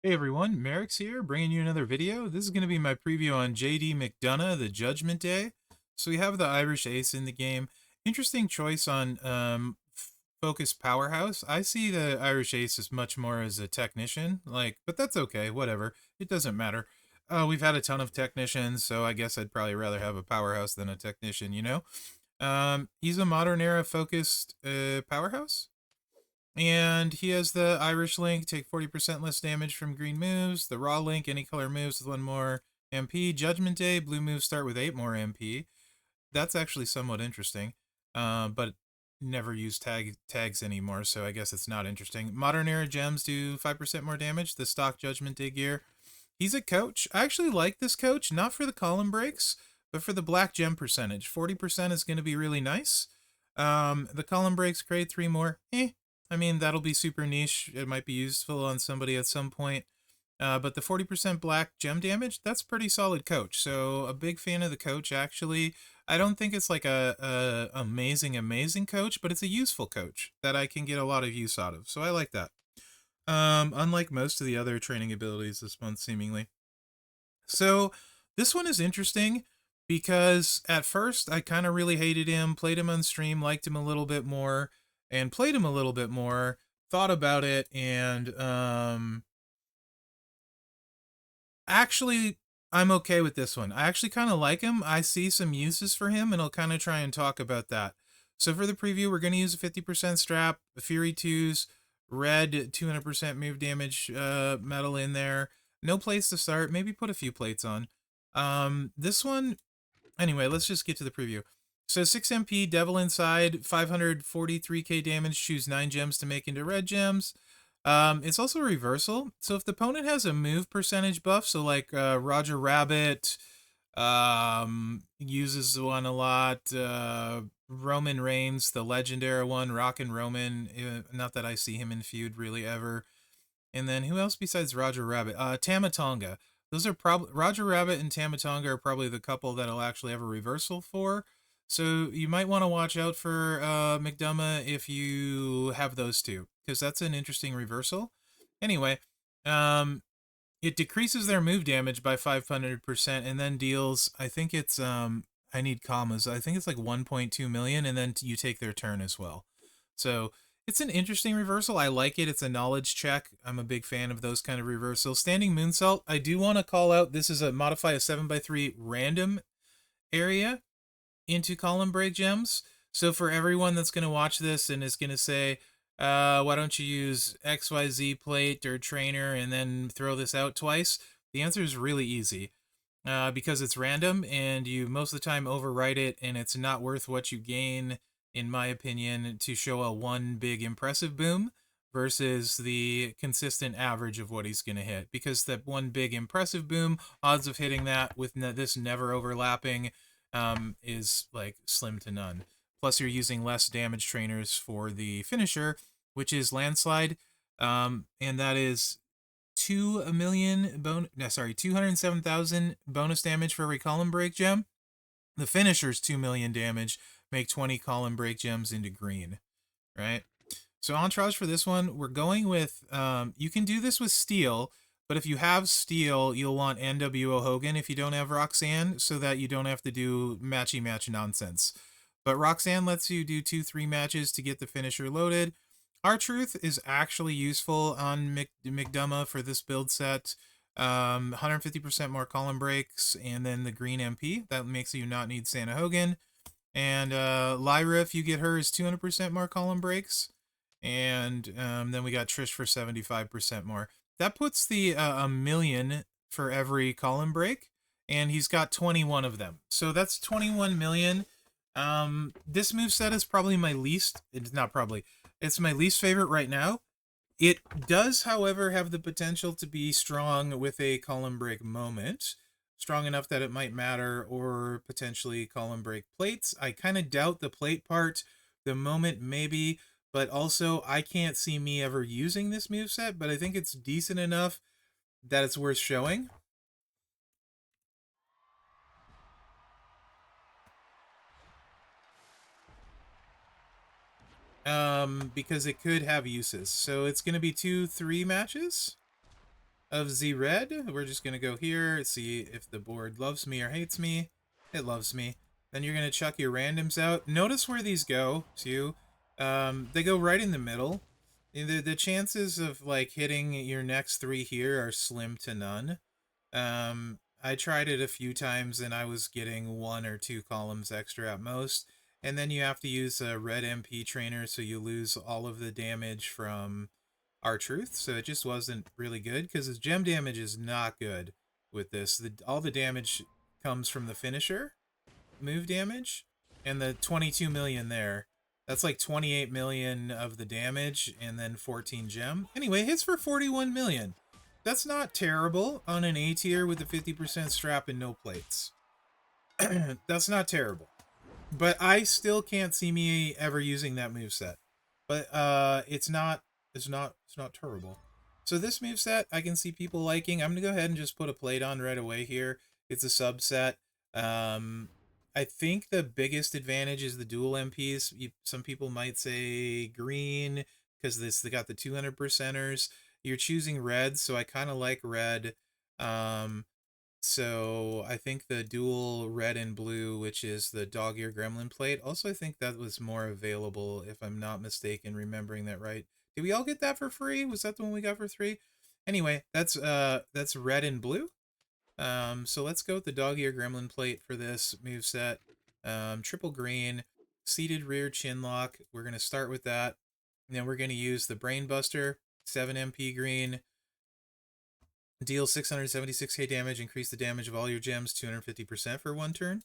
Hey everyone, Mherex here, bringing you another video. This is going to be my preview on McDonagh, the Judgment Day. So we have the Irish Ace in the game. Interesting choice on Focus Powerhouse. I see the Irish Ace as much more as a technician, but that's okay, whatever. It doesn't matter. We've had a ton of technicians, so I guess I'd probably rather have a powerhouse than a technician, you know? He's a modern era focused powerhouse. And he has the Irish link, take 40% less damage from green moves. The raw link, any color moves with 1 more MP. Judgment Day, blue moves start with 8 more MP. That's actually somewhat interesting, but never use tags anymore, so I guess it's not interesting. Modern era gems do 5% more damage. The stock Judgment Day gear. He's a coach. I actually like this coach, not for the column breaks, but for the black gem percentage. 40% is going to be really nice. The column breaks create 3 more. I mean, that'll be super niche. It might be useful on somebody at some point. But the 40% black gem damage, that's pretty solid coach. So a big fan of the coach, actually. I don't think it's like a amazing coach, but it's a useful coach that I can get a lot of use out of. So I like that. Unlike most of the other training abilities this month, seemingly. So this one is interesting because at first I kind of really hated him, played him on stream, liked him a little bit more, and played him a little bit more, thought about it, and actually I'm okay with this one. I actually kind of like him. I see some uses for him, and I'll kind of try and talk about that. So for the preview, we're going to use a 50% strap, a Fury 2s, red 200% move damage metal in there. No place to start. Maybe put a few plates on. This one, anyway, let's just get to the preview. So 6 MP, Devil Inside, 543k damage, choose 9 gems to make into red gems. It's also a reversal. So if the opponent has a move percentage buff, so like Roger Rabbit uses one a lot, Roman Reigns, the legendary one, Rockin' Roman, not that I see him in feud really ever. And then who else besides Roger Rabbit? Tamatonga. Those are probably Roger Rabbit and Tamatonga are probably the couple that'll actually have a reversal for. So you might want to watch out for McDonagh if you have those two, because that's an interesting reversal. Anyway, it decreases their move damage by 500% and then deals, I think it's, I need commas, I think it's like 1.2 million, and then you take their turn as well. So it's an interesting reversal. I like it. It's a knowledge check. I'm a big fan of those kind of reversals. Standing Moonsault, I do want to call out, this is a modify a 7x3 random area into column break gems. So for everyone that's going to watch this and is going to say, why don't you use XYZ plate or trainer and then throw this out twice? The answer is really easy. Because it's random and you most of the time overwrite it, and it's not worth what you gain, in my opinion, to show a one big impressive boom versus the consistent average of what he's going to hit. Because that one big impressive boom, odds of hitting that with this never overlapping is like slim to none. Plus, you're using less damage trainers for the finisher, which is Landslide, and that is 207,000 bonus damage for every column break gem. The finisher's 2 million damage, make 20 column break gems into green, right? So entourage for this one, we're going with, you can do this with steel, but if you have steel, you'll want NWO Hogan if you don't have Roxanne, so that you don't have to do matchy match nonsense. But Roxanne lets you do 2-3 matches to get the finisher loaded. R-Truth is actually useful on McDonagh for this build set. 150% more column breaks, and then the green MP. That makes you not need Santa Hogan. And Lyra, if you get her, is 200% more column breaks. And then we got Trish for 75% more. That puts the a million for every column break, and he's got 21 of them. So that's 21 million. This moveset is probably my least, it's not probably, it's my least favorite right now. It does, however, have the potential to be strong with a column break moment. Strong enough that it might matter, or potentially column break plates. I kind of doubt the plate part. The moment, maybe. But also, I can't see me ever using this moveset, but I think it's decent enough that it's worth showing. Because it could have uses. So it's going to be 2-3 matches. of the red. We're just going to go here, see if the board loves me or hates me. It loves me. Then you're going to chuck your randoms out. Notice where these go, too. They go right in the middle. The chances of, like, hitting your next 3 here are slim to none. I tried it a few times, and I was getting 1 or 2 columns extra at most. And then you have to use a red MP trainer, so you lose all of the damage from R-Truth, so it just wasn't really good, because his gem damage is not good with this. All the damage comes from the finisher move damage, and the 22 million there. That's like 28 million of the damage, and then 14 gem. Anyway, hits for 41 million. That's not terrible on an A tier with a 50% strap and no plates. That's not terrible. But I still can't see me ever using that moveset. But it's not terrible. So this moveset I can see people liking. I'm gonna go ahead and just put a plate on right away here. It's a subset. I think the biggest advantage is the dual MPs. Some people might say green because they got the 200%ers. You're choosing red, so I kind of like red. So I think the dual red and blue, which is the dog ear gremlin plate, also I think that was more available, if I'm not mistaken, remembering that right. Did we all get that for free? Was that the one we got for free? Anyway, that's red and blue. So let's go with the dog ear gremlin plate for this moveset. Triple green, seated rear chin lock. We're gonna start with that. And then we're gonna use the brain buster, 7 MP green. Deal 676k damage, increase the damage of all your gems 250% for 1 turn.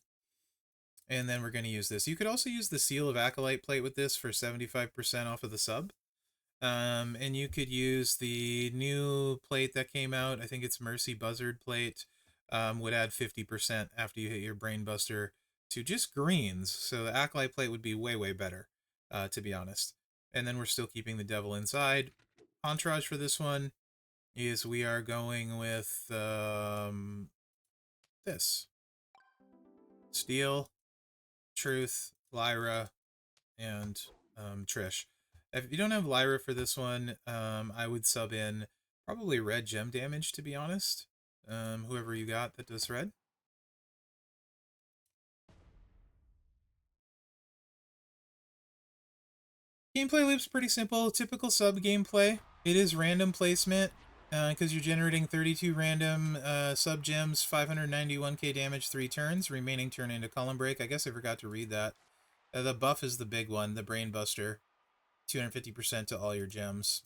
And then we're going to use this. You could also use the Seal of Acolyte plate with this for 75% off of the sub. And you could use the new plate that came out. I think it's Mercy Buzzard plate. Would add 50% after you hit your Brain Buster to just greens. So the Acolyte plate would be way, way better, to be honest. And then we're still keeping the Devil inside. Entourage for this one is we are going with this. Steel, Truth, Lyra, and Trish. If you don't have Lyra for this one, I would sub in probably red gem damage, to be honest. Whoever you got that does red. Gameplay loop's pretty simple. Typical sub gameplay. It is random placement because you're generating 32 random sub gems, 591k damage, 3 turns. Remaining turn into column break. I guess I forgot to read that. The buff is the big one, the Brain Buster. 250% to all your gems.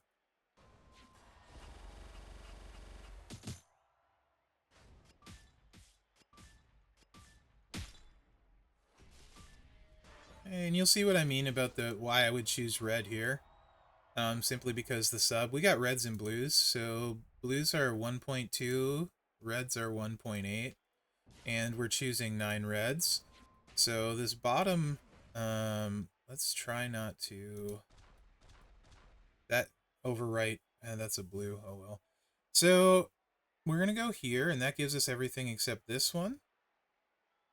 And you'll see what I mean about why I would choose red here. Simply because the sub, we got reds and blues, so blues are 1.2, reds are 1.8, and we're choosing 9 reds. So this bottom, let's try not to, that overwrite, that's a blue, oh well. So we're gonna go here, and that gives us everything except this one.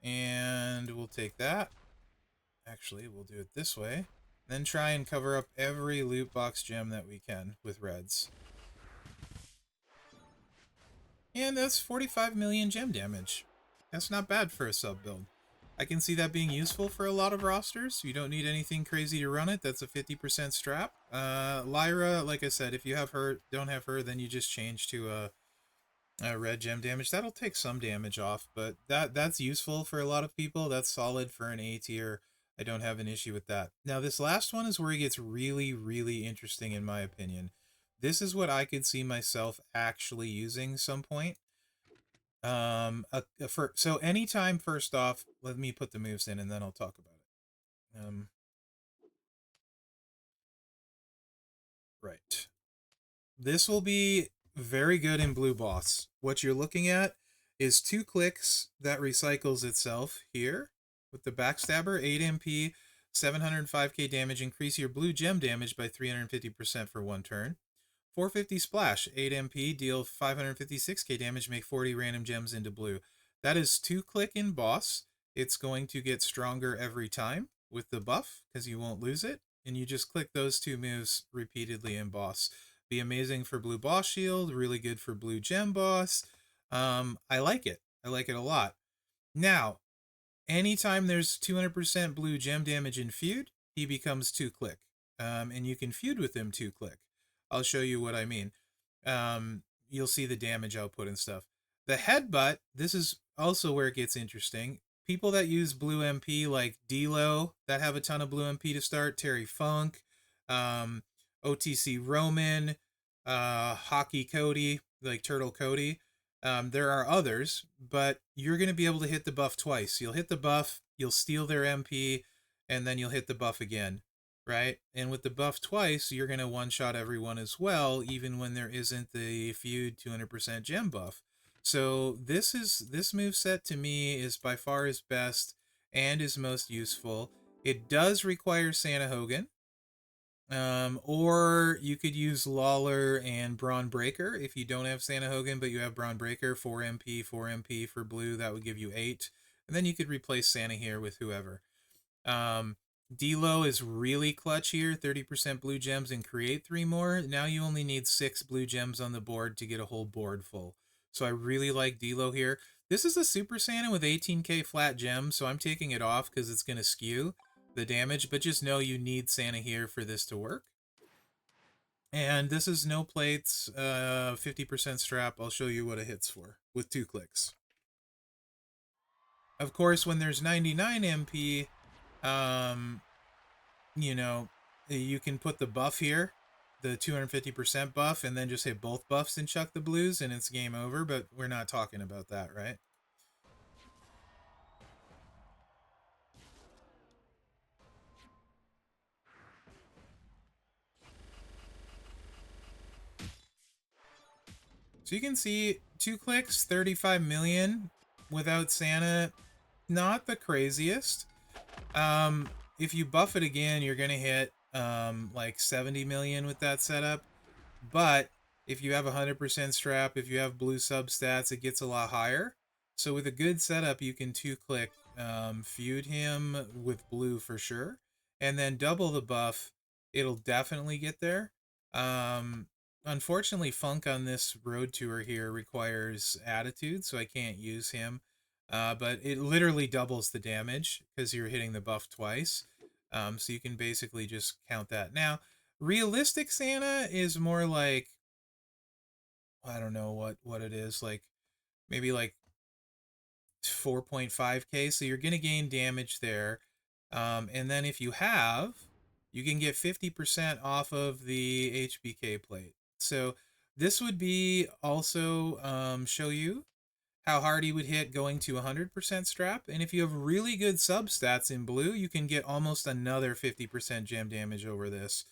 And we'll take that. Actually, we'll do it this way. Then try and cover up every loot box gem that we can with reds. And that's 45 million gem damage. That's not bad for a sub build. I can see that being useful for a lot of rosters. You don't need anything crazy to run it. That's a 50% strap. Lyra, like I said, if you have her, don't have her, then you just change to red gem damage. That'll take some damage off, but that's useful for a lot of people. That's solid for an A tier. I don't have an issue with that. Now, this last one is where it gets really, really interesting, in my opinion. This is what I could see myself actually using some point. So anytime, first off, let me put the moves in and then I'll talk about it. Right. This will be very good in Blue Boss. What you're looking at is 2 clicks that recycles itself here with the Backstabber, 8 MP, 705k damage, increase your blue gem damage by 350% for 1 turn. 450 Splash, 8 MP, deal 556k damage, make 40 random gems into blue. That is 2 click in Boss. It's going to get stronger every time with the buff because you won't lose it. And you just click those 2 moves repeatedly in Boss. Be amazing for blue boss shield, really good for blue gem boss. I like it. I like it a lot. Now, anytime there's 200% blue gem damage in feud, he becomes 2-click. And you can feud with him 2-click. I'll show you what I mean. You'll see the damage output and stuff. The headbutt, this is also where it gets interesting. People that use blue MP like D-Lo, that have a ton of blue MP to start, Terry Funk, OTC Roman, Hockey Cody, like Turtle Cody. There are others, but you're going to be able to hit the buff twice. You'll hit the buff, you'll steal their MP, and then you'll hit the buff again, right? And with the buff twice, you're going to one-shot everyone as well, even when there isn't the feud 200% gem buff. So this moveset to me is by far his best and is most useful. It does require Santa Hogan. Or you could use Lawler and Braun Breaker if you don't have Santa Hogan, but you have Braun Breaker, 4 MP, 4 MP for blue, that would give you 8. And then you could replace Santa here with whoever. D-Lo is really clutch here, 30% blue gems and create 3 more. Now you only need 6 blue gems on the board to get a whole board full. So I really like D-Lo here. This is a Super Santa with 18k flat gems, so I'm taking it off because it's going to skew the damage, but just know you need Santa here for this to work. And this is no plates, 50% strap. I'll show you what it hits for with 2 clicks. Of course, when there's 99 MP, you know, you can put the buff here, the 250% buff, and then just hit both buffs and chuck the blues, and it's game over, but we're not talking about that, right? So you can see 2 clicks, 35 million without Santa, not the craziest. If you buff it again, you're gonna hit like 70 million with that setup. But if you have 100% strap, if you have blue substats, it gets a lot higher. So with a good setup, you can 2-click feud him with blue for sure, and then double the buff. It'll definitely get there. Unfortunately, Funk on this road tour here requires attitude, so I can't use him. But it literally doubles the damage because you're hitting the buff twice. So you can basically just count that. Now, realistic Santa is more like, I don't know what it is, like maybe like 4.5k, so you're going to gain damage there. And then if you have, you can get 50% off of the HBK plate. So this would be also show you how hard he would hit going to 100% strap. And if you have really good substats in blue, you can get almost another 50% gem damage over this.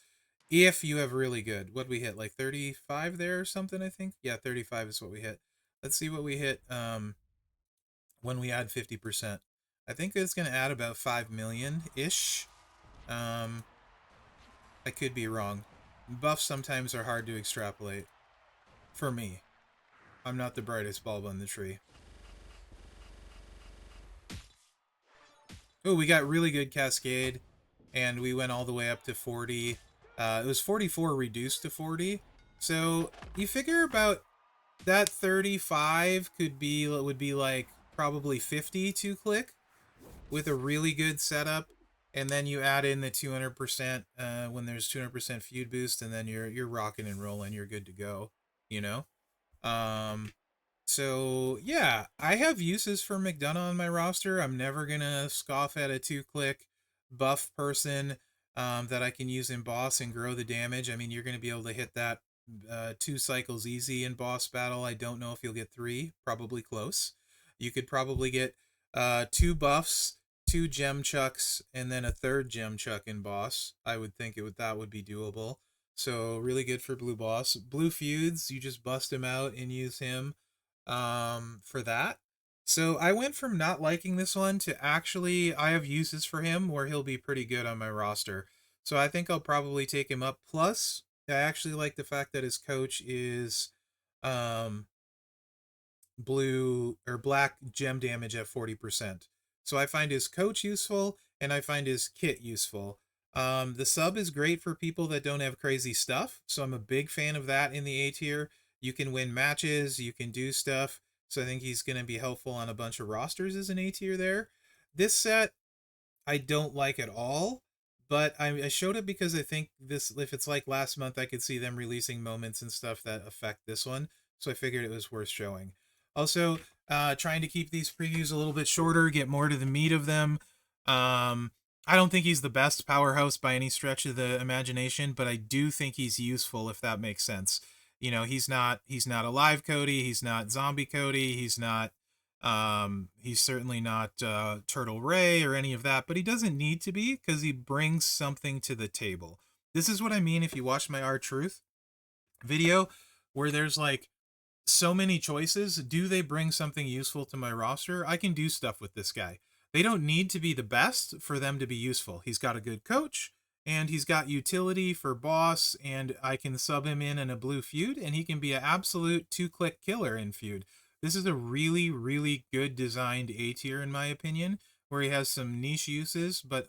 If you have really good. What we hit, like 35 there or something, I think? Yeah, 35 is what we hit. Let's see what we hit when we add 50%. I think it's going to add about 5 million-ish. I could be wrong. Buffs sometimes are hard to extrapolate. For me. I'm not the brightest bulb on the tree. Oh, we got really good Cascade, and we went all the way up to 40. It was 44 reduced to 40. So you figure about that 35 would be like probably 50 2-click with a really good setup, and then you add in the 200% when there's 200% feud boost, and then you're rocking and rolling. You're good to go. You know. So yeah, I have uses for McDonagh on my roster. I'm never gonna scoff at a 2-click buff person that I can use in boss and grow the damage. I mean, you're gonna be able to hit that 2 cycles easy in boss battle. I don't know if you'll get 3. Probably close. You could probably get 2 buffs, 2 gem chucks, and then a 3rd gem chuck in boss. I would think that would be doable. So really good for blue boss. Blue feuds, you just bust him out and use him for that. So I went from not liking this one to actually I have uses for him where he'll be pretty good on my roster. So I think I'll probably take him up. Plus, I actually like the fact that his coach is blue or black gem damage at 40%. So I find his coach useful and I find his kit useful. The sub is great for people that don't have crazy stuff, so I'm a big fan of that in the A tier. You can win matches, you can do stuff, so I think he's going to be helpful on a bunch of rosters as an A tier there. This set, I don't like at all, but I showed it because I think this, if it's like last month, I could see them releasing moments and stuff that affect this one, so I figured it was worth showing. Also, trying to keep these previews a little bit shorter, get more to the meat of them. I don't think he's the best powerhouse by any stretch of the imagination, but I do think he's useful, if that makes sense. You know, he's not alive Cody, he's not zombie Cody, he's certainly not Turtle Ray or any of that, but he doesn't need to be because he brings something to the table. This is what I mean if you watch my R-Truth video, where there's like so many choices. Do they bring something useful to my roster? I can do stuff with this guy. They don't need to be the best for them to be useful. He's got a good coach, and he's got utility for boss, and I can sub him in a blue feud, and he can be an absolute 2-click killer in feud. This is a really, really good designed A tier, in my opinion, where he has some niche uses, but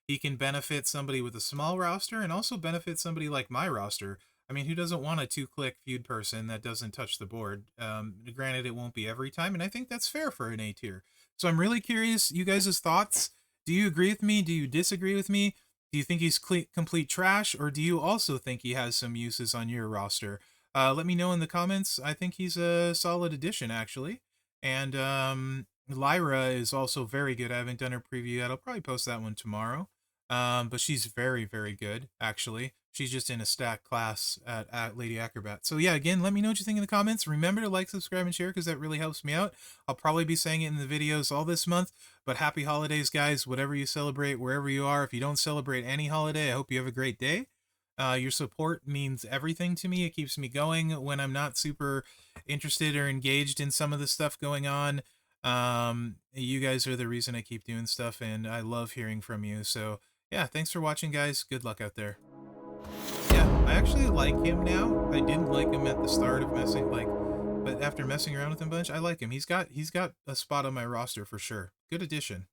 he can benefit somebody with a small roster and also benefit somebody like my roster. I mean, who doesn't want a 2-click feud person that doesn't touch the board? Granted, it won't be every time, and I think that's fair for an A tier. So I'm really curious, you guys' thoughts. Do you agree with me? Do you disagree with me? Do you think he's complete trash, or do you also think he has some uses on your roster? Let me know in the comments. I think he's a solid addition, actually. And Lyra is also very good. I haven't done her preview yet. I'll probably post that one tomorrow. But she's very, very good, actually. She's just in a stack class at Lady Acrobat. So yeah, again, let me know what you think in the comments. Remember to like, subscribe, and share because that really helps me out. I'll probably be saying it in the videos all this month, but happy holidays, guys. Whatever you celebrate, wherever you are. If you don't celebrate any holiday, I hope you have a great day. Your support means everything to me. It keeps me going when I'm not super interested or engaged in some of the stuff going on. You guys are the reason I keep doing stuff, and I love hearing from you. So yeah, thanks for watching, guys. Good luck out there. Yeah, I actually like him now. I didn't like him at the start of but after messing around with him a bunch, I like him. He's got a spot on my roster for sure. Good addition.